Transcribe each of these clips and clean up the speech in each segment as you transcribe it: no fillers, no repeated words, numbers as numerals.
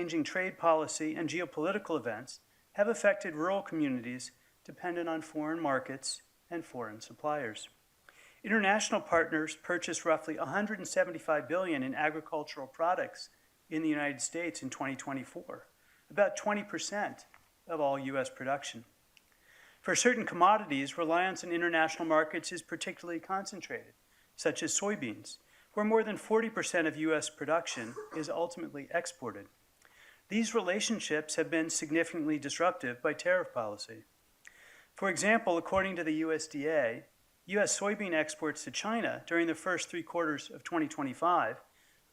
changing trade policy and geopolitical events have affected rural communities dependent on foreign markets and foreign suppliers. International partners purchased roughly $175 billion in agricultural products in the United States in 2024, about 20% of all U.S. production. For certain commodities, reliance on international markets is particularly concentrated, such as soybeans, where more than 40% of U.S. production is ultimately exported. These relationships have been significantly disruptive by tariff policy. For example, according to the USDA, U.S. soybean exports to China during the first 3 quarters of 2025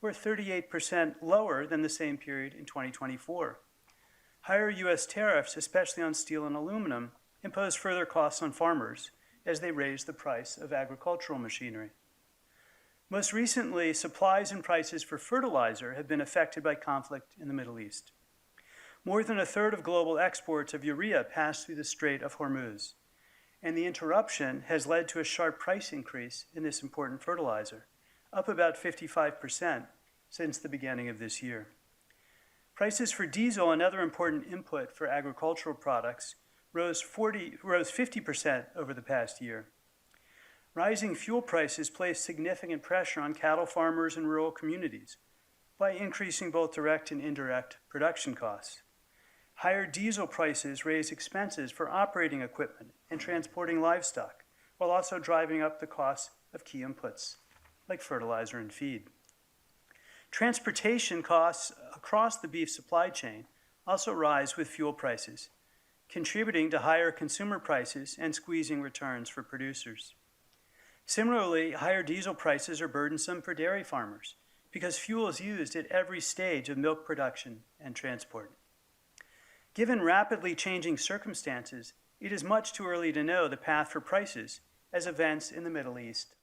were 38% lower than the same period in 2024. Higher U.S. tariffs, especially on steel and aluminum, impose further costs on farmers as they raise the price of agricultural machinery. Most recently, supplies and prices for fertilizer have been affected by conflict in the Middle East. More than a third of global exports of urea pass through the Strait of Hormuz, and the interruption has led to a sharp price increase in this important fertilizer, up about 55% since the beginning of this year. Prices for diesel, another important input for agricultural products, rose 50% over the past year. Rising fuel prices place significant pressure on cattle farmers and rural communities by increasing both direct and indirect production costs. Higher diesel prices raise expenses for operating equipment and transporting livestock, while also driving up the costs of key inputs like fertilizer and feed. Transportation costs across the beef supply chain also rise with fuel prices, contributing to higher consumer prices and squeezing returns for producers. Similarly, higher diesel prices are burdensome for dairy farmers because fuel is used at every stage of milk production and transport. Given rapidly changing circumstances, it is much too early to know the path for prices as events in the Middle East